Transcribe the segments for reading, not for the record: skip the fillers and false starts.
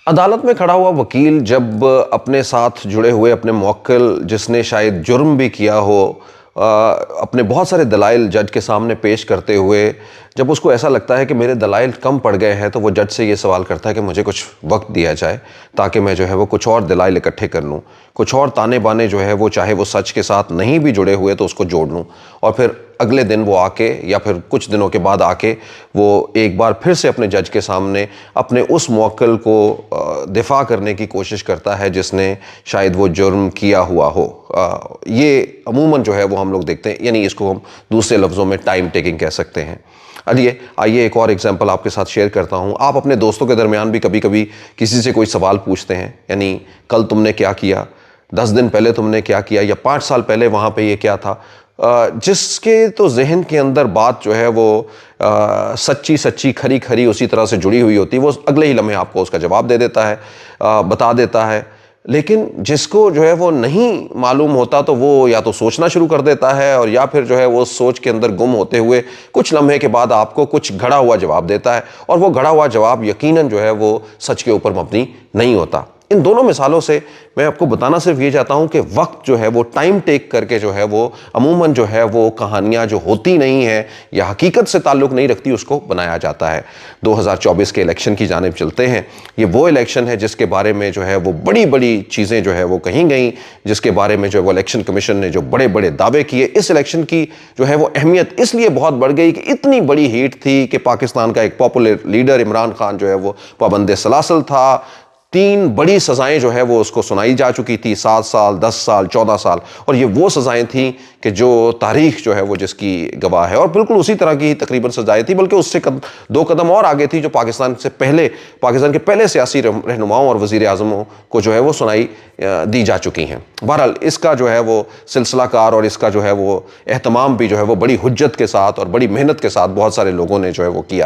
عدالت میں کھڑا ہوا وکیل جب اپنے ساتھ جڑے ہوئے اپنے موکل جس نے شاید جرم بھی کیا ہو اپنے بہت سارے دلائل جج کے سامنے پیش کرتے ہوئے جب اس کو ایسا لگتا ہے کہ میرے دلائل کم پڑ گئے ہیں تو وہ جج سے یہ سوال کرتا ہے کہ مجھے کچھ وقت دیا جائے تاکہ میں جو ہے وہ کچھ اور دلائل اکٹھے کر لوں، کچھ اور تانے بانے جو ہے وہ چاہے وہ سچ کے ساتھ نہیں بھی جڑے ہوئے تو اس کو جوڑ لوں، اور پھر اگلے دن وہ آ کے یا پھر کچھ دنوں کے بعد آ کے وہ ایک بار پھر سے اپنے جج کے سامنے اپنے اس موکل کو دفاع کرنے کی کوشش کرتا ہے جس نے شاید وہ جرم کیا ہوا ہو۔ یہ عموماً جو ہے وہ ہم لوگ دیکھتے ہیں، یعنی اس کو ہم دوسرے لفظوں میں ٹائم ٹیکنگ کہہ سکتے ہیں۔ آئیے ایک اور ایگزامپل آپ کے ساتھ شیئر کرتا ہوں۔ آپ اپنے دوستوں کے درمیان بھی کبھی کبھی کسی سے کوئی سوال پوچھتے ہیں، یعنی کل تم نے کیا کیا، 10 دن پہلے تم نے کیا کیا، یا 5 سال پہلے وہاں پہ یہ کیا تھا، جس کے تو ذہن کے اندر بات جو ہے وہ سچی سچی کھری کھری اسی طرح سے جڑی ہوئی ہوتی ہے، وہ اگلے ہی لمحے آپ کو اس کا جواب دے دیتا ہے، بتا دیتا ہے۔ لیکن جس کو جو ہے وہ نہیں معلوم ہوتا تو وہ یا تو سوچنا شروع کر دیتا ہے، اور یا پھر جو ہے وہ سوچ کے اندر گم ہوتے ہوئے کچھ لمحے کے بعد آپ کو کچھ گھڑا ہوا جواب دیتا ہے، اور وہ گھڑا ہوا جواب یقیناً جو ہے وہ سچ کے اوپر مبنی نہیں ہوتا۔ ان دونوں مثالوں سے میں آپ کو بتانا صرف یہ چاہتا ہوں کہ وقت جو ہے وہ ٹائم ٹیک کر کے جو ہے وہ عموماً جو ہے وہ کہانیاں جو ہوتی نہیں ہیں یا حقیقت سے تعلق نہیں رکھتی اس کو بنایا جاتا ہے۔ 2024 کے الیکشن کی جانب چلتے ہیں۔ یہ وہ الیکشن ہے جس کے بارے میں جو ہے وہ بڑی بڑی چیزیں جو ہے وہ کہیں گئیں، جس کے بارے میں جو ہے وہ الیکشن کمیشن نے جو بڑے بڑے دعوے کیے۔ اس الیکشن کی جو ہے وہ اہمیت اس لیے بہت بڑھ گئی کہ اتنی بڑی ہیٹ تھی کہ پاکستان کا ایک پاپولر لیڈر عمران خان جو ہے وہ پابند سلاسل تھا۔ 3 بڑی سزائیں جو ہے وہ اس کو سنائی جا چکی تھی، 7 سال، 10 سال، 14 سال، اور یہ وہ سزائیں تھیں کہ جو تاریخ جو ہے وہ جس کی گواہ ہے، اور بالکل اسی طرح کی تقریباً سزائیں تھیں، بلکہ اس سے 2 قدم اور آگے تھی جو پاکستان کے پہلے سیاسی رہنماؤں اور وزیر اعظموں کو جو ہے وہ سنائی دی جا چکی ہیں۔ بہرحال اس کا جو ہے وہ سلسلہ کار اور اس کا جو ہے وہ اہتمام بھی جو ہے وہ بڑی حجت کے ساتھ اور بڑی محنت کے ساتھ بہت سارے لوگوں نے جو ہے وہ کیا۔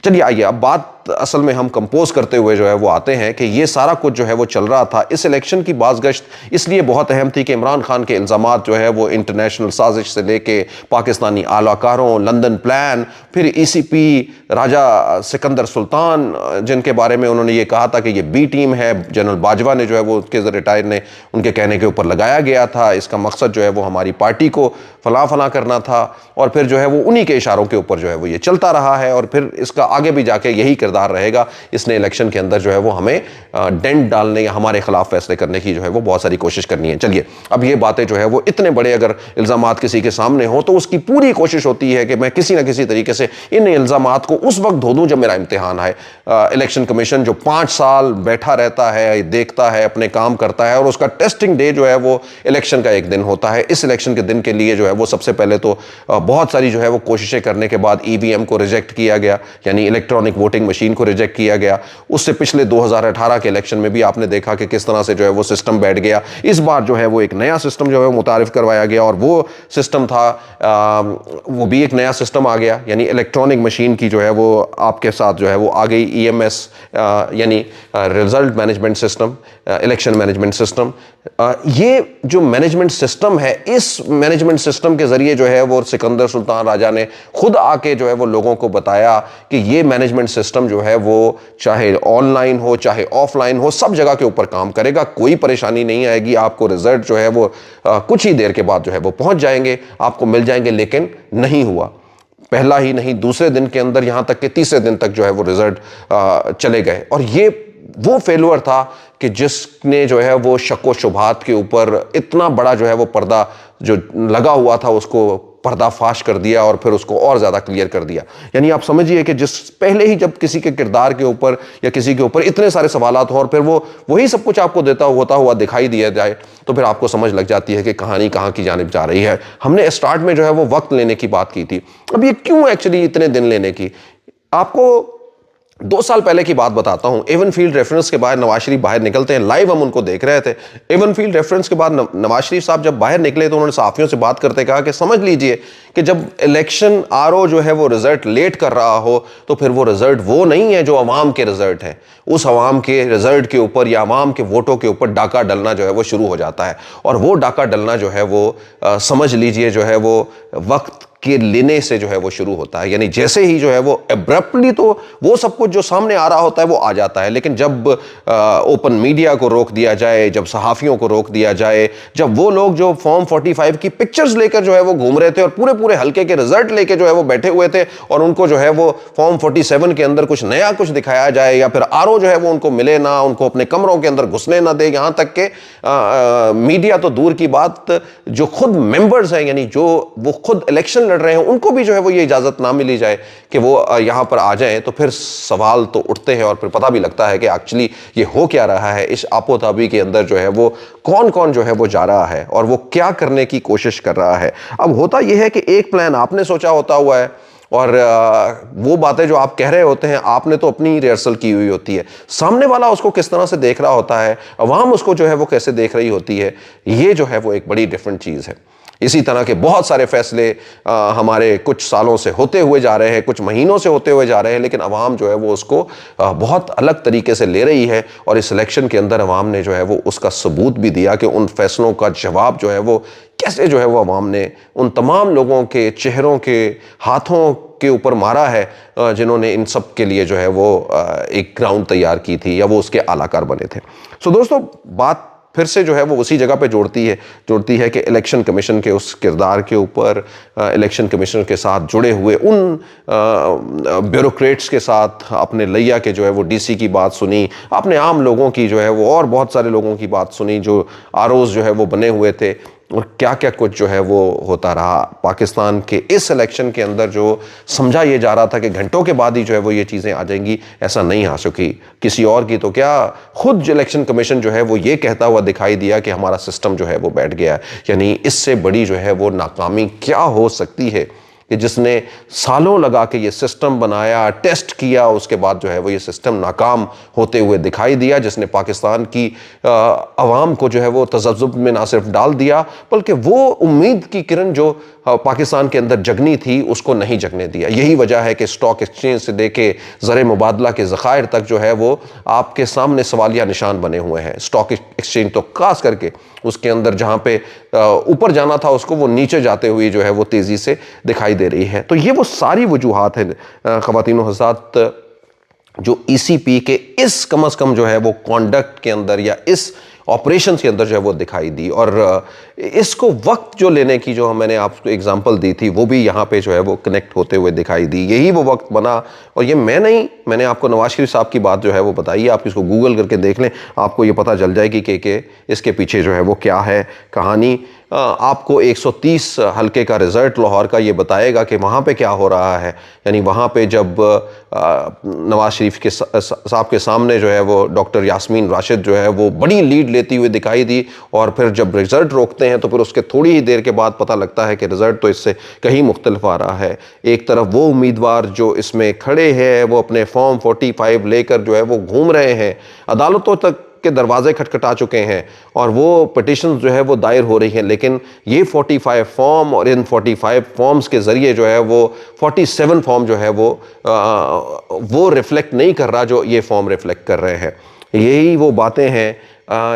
چلیے آئیے اب بات اصل میں ہم کمپوز کرتے ہوئے جو ہے وہ آتے ہیں کہ یہ سارا کچھ جو ہے وہ چل رہا تھا۔ اس الیکشن کی بازگشت اس لیے بہت اہم تھی کہ عمران خان کے الزامات جو ہے وہ انٹرنیشنل سازش سے لے کے پاکستانی اعلی کاروں، لندن پلان، پھر ای سی پی راجہ سکندر سلطان جن کے بارے میں انہوں نے یہ کہا تھا کہ یہ بی ٹیم ہے، جنرل باجوہ نے جو ہے وہ ان کے ریٹائر نے ان کے کہنے کے اوپر لگایا گیا تھا، اس کا مقصد جو ہے وہ ہماری پارٹی کو فلاں فلاں کرنا تھا، اور پھر جو ہے وہ انہی کے اشاروں کے اوپر جو ہے وہ یہ چلتا رہا ہے، اور پھر اس کا آگے بھی جا کے یہی کردار رہے گا۔ اس نے الیکشن کے اندر جو ہے وہ ہمیں ڈینٹ ڈالنے یا ہمارے خلاف فیصلے کرنے کی جو ہے وہ بہت ساری کوشش کرنی ہے۔ چلیے اب یہ باتیں جو ہے وہ اتنے بڑے اگر الزامات کسی کے سامنے ہوں تو اس کی پوری کوشش ہوتی ہے کہ میں کسی نہ کسی طریقے سے ان الزامات کو اس وقت دھو دوں جب میرا امتحان ہے۔ الیکشن کمیشن جو 5 سال بیٹھا رہتا ہے، دیکھتا ہے، اپنے کام کرتا ہے، اور اس کا ٹیسٹنگ ڈے جو ہے وہ الیکشن کا ایک دن ہوتا ہے۔ اس الیکشن کے دن کے لیے جو ہے وہ سب سے پہلے تو بہت ساری جو ہے وہ کوششیں کرنے کے بعد ای وی ایم کو ریجیکٹ کیا گیا، یعنی الیکٹرانک ووٹنگ مشین کو ریجیکٹ کیا گیا۔ اس سے پچھلے 2018 کے الیکشن میں بھی آپ نے دیکھا کہ کس طرح سے جو ہے وہ سسٹم بیٹھ گیا۔ اس بار جو ہے وہ ایک نیا سسٹم جو ہے متعارف کروایا گیا، اور وہ سسٹم تھا وہ بھی ایک نیا سسٹم آ گیا، یعنی الیکٹرانک مشین کی جو ہے وہ آپ کے ساتھ جو ہے وہ آ گئی ای ایم ایس، یعنی result management system, election management system. یہ جو مینجمنٹ سسٹم ہے، اس مینجمنٹ سسٹم کے ذریعے جو ہے وہ سکندر سلطان راجہ نے خود آ کے جو ہے وہ لوگوں کو بتایا کہ یہ مینجمنٹ سسٹم جو ہے وہ چاہے آن لائن ہو چاہے آف لائن ہو سب جگہ کے اوپر کام کرے گا، کوئی پریشانی نہیں آئے گی، آپ کو رزلٹ جو ہے وہ کچھ ہی دیر کے بعد جو ہے وہ پہنچ جائیں گے، آپ کو مل جائیں گے۔ لیکن نہیں ہوا، پہلا ہی نہیں دوسرے دن کے اندر یہاں تک کہ تیسرے دن تک جو ہے وہ رزلٹ چلے گئے، اور یہ وہ فیلور تھا کہ جس نے جو ہے وہ شک و شبہات کے اوپر اتنا بڑا جو ہے وہ پردہ جو لگا ہوا تھا اس کو پردہ فاش کر دیا، اور پھر اس کو اور زیادہ کلیئر کر دیا۔ یعنی آپ سمجھیے کہ جس پہلے ہی جب کسی کے کردار کے اوپر یا کسی کے اوپر اتنے سارے سوالات ہوں اور پھر وہی سب کچھ آپ کو ہوتا ہوا دکھائی دیا جائے تو پھر آپ کو سمجھ لگ جاتی ہے کہ کہانی کہاں کی جانب جا رہی ہے۔ ہم نے اسٹارٹ میں جو ہے وہ وقت لینے کی بات کی تھی، اب یہ کیوں ایکچولی اتنے دن لینے کی؟ آپ کو 2 سال پہلے کی بات بتاتا ہوں۔ ایون فیلڈ ریفرنس کے بعد نواز شریف باہر نکلتے ہیں، لائیو ہم ان کو دیکھ رہے تھے۔ ایون فیلڈ ریفرنس کے بعد نواز شریف صاحب جب باہر نکلے تو انہوں نے صحافیوں سے بات کرتے کہا کہ سمجھ لیجئے کہ جب الیکشن آر او جو ہے وہ رزلٹ لیٹ کر رہا ہو تو پھر وہ رزلٹ وہ نہیں ہے جو عوام کے رزلٹ ہیں، اس عوام کے رزلٹ کے اوپر یا عوام کے ووٹوں کے اوپر ڈاکہ ڈلنا جو ہے وہ شروع ہو جاتا ہے، اور وہ ڈاکہ ڈلنا جو ہے وہ سمجھ لیجئے جو ہے وہ وقت کے لینے سے جو ہے وہ شروع ہوتا ہے. یعنی جیسے ہی جو ہے وہ ابرپٹلی تو وہ سب کچھ جو سامنے آ رہا ہوتا ہے وہ آ جاتا ہے, لیکن جب اوپن میڈیا کو روک دیا جائے, جب صحافیوں کو روک دیا جائے, جب وہ لوگ جو فارم 45 کی پکچرز لے کر جو ہے وہ گھوم رہے تھے اور پورے حلقے کے رزلٹ لے کے جو ہے وہ بیٹھے ہوئے تھے, اور ان کو جو ہے وہ فارم 47 کے اندر کچھ نیا کچھ دکھایا جائے, یا پھر آر او جو ہے وہ ان کو ملے نہ, ان کو اپنے کمروں کے اندر گھسنے نہ دے, یہاں تک کہ میڈیا تو دور کی بات, جو خود ممبرز ہیں, یعنی جو وہ خود الیکشن لڑ رہے ہیں, ان کو بھی جو ہے وہ یہ اجازت نہ ملی جائے کہ وہ یہاں پر آ جائیں, تو پھر سوال تو اٹھتے ہیں اور پھر پتہ بھی لگتا ہے کہ ایکچولی یہ ہو کیا رہا ہے. اس آپو تابی کے اندر جو ہے وہ کون جو ہے وہ جا رہا ہے اور وہ کیا کرنے کی کوشش کر رہا ہے. اب ہوتا یہ ہے کہ ایک پلان آپ نے سوچا ہوتا ہوا ہے, اور وہ باتیں جو آپ کہہ رہے ہوتے ہیں آپ نے تو اپنی ریہرسل کی ہوئی ہوتی ہے, سامنے والا اس کو کس طرح سے دیکھ رہا ہوتا ہے, عوام اس کو جو ہے وہ کیسے دیکھ رہی ہوتی ہے, یہ جو ہے وہ ایک بڑی ڈیفرنٹ چیز ہے. اسی طرح کے بہت سارے فیصلے ہمارے کچھ سالوں سے ہوتے ہوئے جا رہے ہیں, کچھ مہینوں سے ہوتے ہوئے جا رہے ہیں, لیکن عوام جو ہے وہ اس کو بہت الگ طریقے سے لے رہی ہے, اور اس الیکشن کے اندر عوام نے جو ہے وہ اس کا ثبوت بھی دیا کہ ان فیصلوں کا جواب جو ہے وہ کیسے جو ہے وہ عوام نے ان تمام لوگوں کے چہروں کے ہاتھوں کے اوپر مارا ہے جنہوں نے ان سب کے لیے جو ہے وہ ایک گراؤنڈ تیار کی تھی یا وہ اس کے اعلیٰ کار بنے تھے. سو دوستو, بات پھر سے جو ہے وہ اسی جگہ پہ جوڑتی ہے کہ الیکشن کمیشن کے اس کردار کے اوپر, الیکشن کمیشن کے ساتھ جڑے ہوئے ان بیوروکریٹس کے ساتھ اپنے لیا کے جو ہے وہ ڈی سی کی بات سنی, اپنے عام لوگوں کی جو ہے وہ اور بہت سارے لوگوں کی بات سنی جو آر اوز جو ہے وہ بنے ہوئے تھے, اور کیا کچھ جو ہے وہ ہوتا رہا. پاکستان کے اس الیکشن کے اندر جو سمجھا یہ جا رہا تھا کہ گھنٹوں کے بعد ہی جو ہے وہ یہ چیزیں آ جائیں گی, ایسا نہیں آ سکی. کسی اور کی تو کیا, خود الیکشن کمیشن جو ہے وہ یہ کہتا ہوا دکھائی دیا کہ ہمارا سسٹم جو ہے وہ بیٹھ گیا. یعنی اس سے بڑی جو ہے وہ ناکامی کیا ہو سکتی ہے کہ جس نے سالوں لگا کے یہ سسٹم بنایا, ٹیسٹ کیا, اس کے بعد جو ہے وہ یہ سسٹم ناکام ہوتے ہوئے دکھائی دیا, جس نے پاکستان کی عوام کو جو ہے وہ تذبذب میں نہ صرف ڈال دیا بلکہ وہ امید کی کرن جو پاکستان کے اندر جگنی تھی اس کو نہیں جگنے دیا. یہی وجہ ہے کہ سٹاک ایکسچینج سے دے کے زر مبادلہ کے ذخائر تک جو ہے وہ آپ کے سامنے سوالیہ نشان بنے ہوئے ہیں. سٹاک ایکسچینج تو خاص کر کے اس کے اندر جہاں پہ اوپر جانا تھا اس کو وہ نیچے جاتے ہوئے جو ہے وہ تیزی سے دکھائی دے رہی ہے. تو یہ وہ ساری وجوہات ہیں خواتین و حضرات جو ای سی پی کے اس کم از کم جو ہے وہ کانڈکٹ کے اندر یا اس آپریشنز کے اندر جو ہے وہ دکھائی دی, اور اس کو وقت جو لینے کی جو میں نے آپ کو ایگزامپل دی تھی وہ بھی یہاں پہ جو ہے وہ کنیکٹ ہوتے ہوئے دکھائی دی. یہی وہ وقت بنا, اور یہ میں نے آپ کو نواز شریف صاحب کی بات جو ہے وہ بتائی ہے, آپ اس کو گوگل کر کے دیکھ لیں, آپ کو یہ پتہ چل جائے گی کہ اس کے پیچھے جو ہے وہ کیا ہے کہانی. آپ کو 130 حلقے کا رزلٹ لاہور کا یہ بتائے گا کہ وہاں پہ کیا ہو رہا ہے. یعنی وہاں پہ جب نواز شریف کے صاحب کے سامنے جو ہے وہ ڈاکٹر یاسمین راشد جو ہے وہ بڑی لیڈ لیتی ہوئی دکھائی دی, اور پھر جب رزلٹ روکتے ہیں تو پھر اس کے تھوڑی ہی دیر کے بعد پتہ لگتا ہے کہ رزلٹ تو اس سے کہیں مختلف آ رہا ہے. ایک طرف وہ امیدوار جو اس میں کھڑے ہیں وہ اپنے فارم 45 لے کر جو ہے وہ گھوم رہے ہیں, عدالتوں تک کے دروازے کھٹکھٹا چکے ہیں اور وہ پٹیشن جو ہے وہ دائر ہو رہی ہیں, لیکن یہ 45 فارم اور ان 45 فارمز کے ذریعے جو ہے وہ 47 فارم جو ہے وہ ریفلیکٹ نہیں کر رہا جو یہ فارم ریفلیکٹ کر رہے ہیں. یہی وہ باتیں ہیں,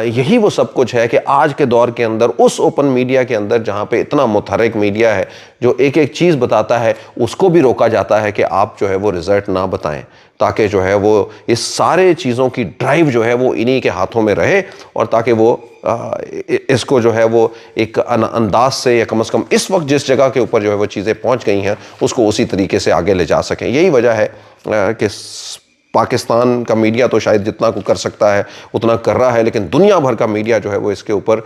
یہی وہ سب کچھ ہے کہ آج کے دور کے اندر اس اوپن میڈیا کے اندر جہاں پہ اتنا متحرک میڈیا ہے جو ایک ایک چیز بتاتا ہے, اس کو بھی روکا جاتا ہے کہ آپ جو ہے وہ رزلٹ نہ بتائیں, تاکہ جو ہے وہ اس سارے چیزوں کی ڈرائیو جو ہے وہ انہی کے ہاتھوں میں رہے, اور تاکہ وہ اس کو جو ہے وہ ایک انداز سے یا کم از کم اس وقت جس جگہ کے اوپر جو ہے وہ چیزیں پہنچ گئی ہیں اس کو اسی طریقے سے آگے لے جا سکیں. یہی وجہ ہے کہ پاکستان کا میڈیا تو شاید جتنا کو کر سکتا ہے اتنا کر رہا ہے, لیکن دنیا بھر کا میڈیا جو ہے وہ اس کے اوپر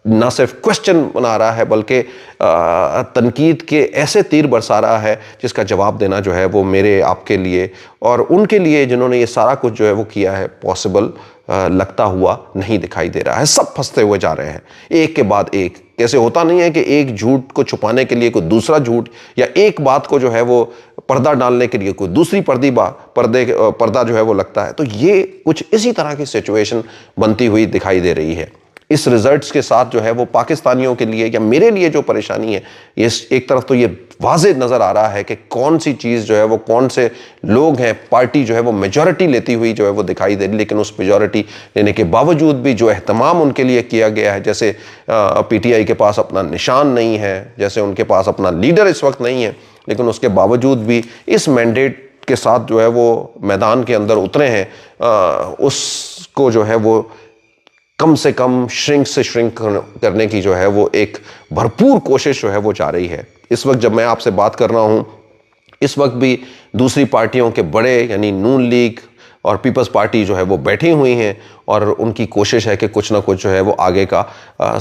نہ صرف کوشچن بنا رہا ہے بلکہ تنقید کے ایسے تیر برسا رہا ہے جس کا جواب دینا جو ہے وہ میرے آپ کے لیے اور ان کے لیے جنہوں نے یہ سارا کچھ جو ہے وہ کیا ہے پاسبل لگتا ہوا نہیں دکھائی دے رہا ہے. سب پھنستے ہوئے جا رہے ہیں ایک کے بعد ایک. کیسے ہوتا نہیں ہے کہ ایک جھوٹ کو چھپانے کے لیے کوئی دوسرا جھوٹ, یا ایک بات کو جو ہے وہ پردہ ڈالنے کے لیے کوئی دوسری پردہ جو ہے وہ لگتا ہے. تو یہ کچھ اسی طرح کی سچویشن بنتی ہوئی دکھائی دے رہی ہے. اس ریزلٹس کے ساتھ جو ہے وہ پاکستانیوں کے لیے یا میرے لیے جو پریشانی ہے، یہ ایک طرف تو یہ واضح نظر آ رہا ہے کہ کون سی چیز جو ہے وہ کون سے لوگ ہیں، پارٹی جو ہے وہ میجورٹی لیتی ہوئی جو ہے وہ دکھائی دے رہی، لیکن اس میجورٹی لینے کے باوجود بھی جو اہتمام ان کے لیے کیا گیا ہے، جیسے پی ٹی آئی کے پاس اپنا نشان نہیں ہے، جیسے ان کے پاس اپنا لیڈر اس وقت نہیں ہے، لیکن اس کے باوجود بھی اس مینڈیٹ کے ساتھ جو ہے وہ میدان کے اندر اترے ہیں، اس کو جو ہے وہ کم سے کم شرنک کرنے کی جو ہے وہ ایک بھرپور کوشش جو ہے وہ جا رہی ہے۔ اس وقت جب میں آپ سے بات کر رہا ہوں، اس وقت بھی دوسری پارٹیوں کے بڑے یعنی نون لیگ اور پیپلز پارٹی جو ہے وہ بیٹھی ہوئی ہیں اور ان کی کوشش ہے کہ کچھ نہ کچھ جو ہے وہ آگے کا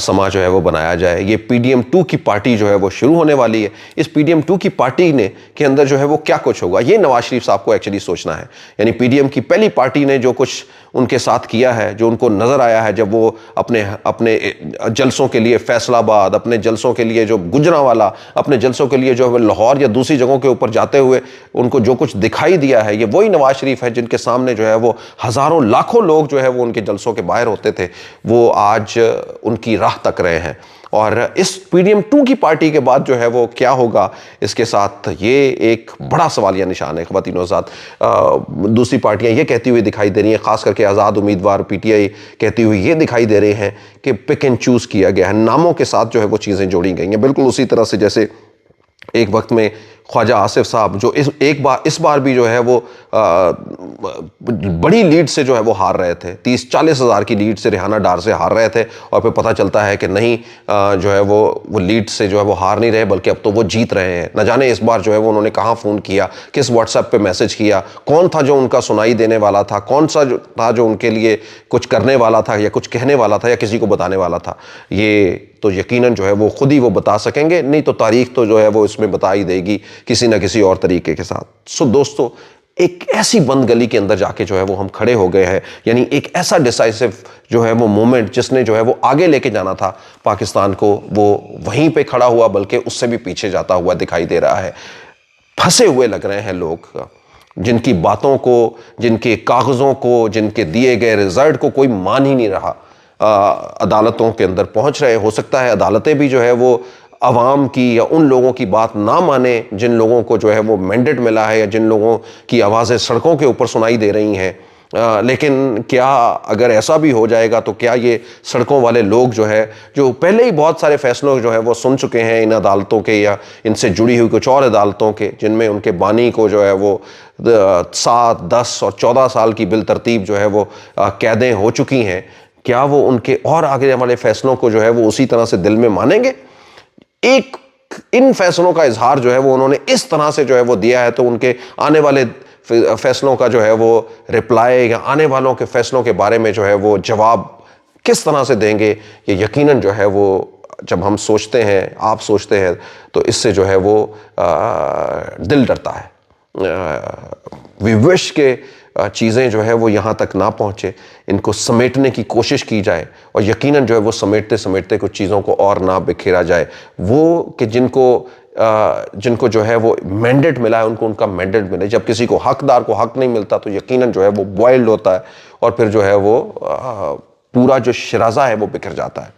سما جو ہے وہ بنایا جائے۔ یہ پی ڈی ایم 2 کی پارٹی جو ہے وہ شروع ہونے والی ہے۔ اس پی ڈی ایم 2 کی پارٹی کے اندر جو ہے وہ کیا کچھ ہوگا، یہ نواز شریف صاحب کو ایکچولی سوچنا ہے۔ یعنی پی ڈی ایم کی پہلی پارٹی نے جو کچھ ان کے ساتھ کیا ہے، جو ان کو نظر آیا ہے جب وہ اپنے جلسوں کے لیے فیصل آباد، اپنے جلسوں کے لیے جو گجرانوالا، اپنے جلسوں کے لیے جو ہے لاہور یا دوسری جگہوں کے اوپر جاتے ہوئے ان کو جو کچھ دکھائی دیا ہے، یہ وہی نواز شریف ہے جن کے سامنے جو ہے وہ ہزاروں لاکھوں لوگ جو ہے وہ ان کے جلسوں کے باہر ہوتے تھے، وہ آج ان کی راہ تک رہے ہیں۔ اور اس پی ڈی ایم 2 کی پارٹی کے بعد جو ہے وہ کیا ہوگا، اس کے ساتھ یہ ایک بڑا سوالیہ نشان ہے۔ خواتین و حضرات، دوسری پارٹیاں یہ کہتی ہوئی دکھائی دے رہی ہیں، خاص کر کے آزاد امیدوار پی ٹی آئی کہتی ہوئی یہ دکھائی دے رہے ہیں کہ پک اینڈ چوز کیا گیا ہے، ناموں کے ساتھ جو ہے وہ چیزیں جوڑی گئی ہیں، بالکل اسی طرح سے جیسے ایک وقت میں خواجہ آصف صاحب جو اس بار بھی جو ہے وہ بڑی لیڈ سے جو ہے وہ ہار رہے تھے، 30-40 ہزار کی لیڈ سے ریحانہ ڈار سے ہار رہے تھے، اور پھر پتہ چلتا ہے کہ نہیں، جو ہے وہ لیڈ سے جو ہے وہ ہار نہیں رہے بلکہ اب تو وہ جیت رہے ہیں۔ نہ جانے اس بار جو ہے وہ انہوں نے کہاں فون کیا، کس واٹس ایپ پہ میسج کیا، کون تھا جو ان کا سنائی دینے والا تھا، کون سا جو تھا جو ان کے لیے کچھ کرنے والا تھا یا کچھ کہنے والا تھا یا کسی کو بتانے والا تھا۔ یہ تو یقیناً جو ہے وہ خود ہی وہ بتا سکیں گے، نہیں تو تاریخ تو جو ہے وہ اس میں بتا ہی دے گی کسی نہ کسی اور طریقے کے ساتھ۔ سو دوستو، ایک ایسی بند گلی کے اندر جا کے جو ہے وہ ہم کھڑے ہو گئے ہیں، یعنی ایک ایسا ڈیسائسو جو ہے وہ مومنٹ جس نے جو ہے وہ آگے لے کے جانا تھا پاکستان کو، وہ وہیں پہ کھڑا ہوا بلکہ اس سے بھی پیچھے جاتا ہوا دکھائی دے رہا ہے۔ پھنسے ہوئے لگ رہے ہیں لوگ، جن کی باتوں کو، جن کے کاغذوں کو، جن کے دیے گئے رزلٹ کو کوئی مان ہی نہیں رہا۔ عدالتوں کے اندر پہنچ رہے، ہو سکتا ہے عدالتیں بھی جو ہے وہ عوام کی یا ان لوگوں کی بات نہ مانے جن لوگوں کو جو ہے وہ مینڈیٹ ملا ہے یا جن لوگوں کی آوازیں سڑکوں کے اوپر سنائی دے رہی ہیں، لیکن کیا اگر ایسا بھی ہو جائے گا تو کیا یہ سڑکوں والے لوگ جو ہے، جو پہلے ہی بہت سارے فیصلوں جو ہے وہ سن چکے ہیں ان عدالتوں کے یا ان سے جڑی ہوئی کچھ اور عدالتوں کے، جن میں ان کے بانی کو جو ہے وہ 7، 10 اور 14 سال کی بالترتیب جو ہے وہ قیدیں ہو چکی ہیں، کیا وہ ان کے اور آگے والے فیصلوں کو جو ہے وہ اسی طرح سے دل میں مانیں گے؟ ایک ان فیصلوں کا اظہار جو ہے وہ انہوں نے اس طرح سے جو ہے وہ دیا ہے، تو ان کے آنے والے فیصلوں کا جو ہے وہ رپلائی یا آنے والوں کے فیصلوں کے بارے میں جو ہے وہ جواب کس طرح سے دیں گے، یہ یقیناً جو ہے وہ جب ہم سوچتے ہیں، آپ سوچتے ہیں، تو اس سے جو ہے وہ دل ڈرتا ہے۔ وی وش کہ چیزیں جو ہے وہ یہاں تک نہ پہنچے، ان کو سمیٹنے کی کوشش کی جائے، اور یقیناً جو ہے وہ سمیٹتے کچھ چیزوں کو اور نہ بکھیرا جائے، وہ کہ جن کو جو ہے وہ مینڈیٹ ملا ہے ان کو ان کا مینڈیٹ ملے۔ جب کسی کو حقدار کو حق نہیں ملتا تو یقیناً جو ہے وہ بوائلڈ ہوتا ہے، اور پھر جو ہے وہ پورا جو شرازہ ہے وہ بکھر جاتا ہے۔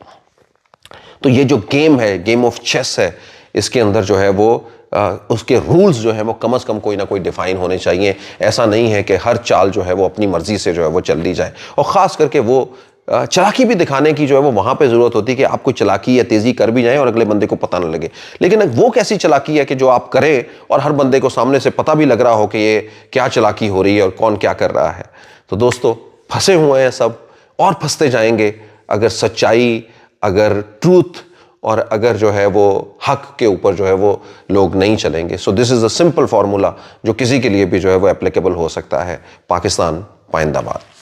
تو یہ جو گیم ہے، گیم آف چیس ہے، اس کے اندر جو ہے وہ اس کے رولز جو ہیں وہ کم از کم کوئی نہ کوئی ڈیفائن ہونے چاہیے۔ ایسا نہیں ہے کہ ہر چال جو ہے وہ اپنی مرضی سے جو ہے وہ چل دی جائے، اور خاص کر کے وہ چلاکی بھی دکھانے کی جو ہے وہ وہاں پہ ضرورت ہوتی ہے کہ آپ کوئی چلاکی یا تیزی کر بھی جائیں اور اگلے بندے کو پتہ نہ لگے۔ لیکن وہ کیسی چلاکی ہے کہ جو آپ کریں اور ہر بندے کو سامنے سے پتہ بھی لگ رہا ہو کہ یہ کیا چلاکی ہو رہی ہے اور کون کیا کر رہا ہے۔ تو دوستو، پھنسے ہوئے ہیں سب، اور پھنستے جائیں گے اگر سچائی، اگر ٹروتھ، اور اگر جو ہے وہ حق کے اوپر جو ہے وہ لوگ نہیں چلیں گے۔ سو دس از اے سمپل فارمولا جو کسی کے لیے بھی جو ہے وہ اپلیکیبل ہو سکتا ہے۔ پاکستان پائندہ باد۔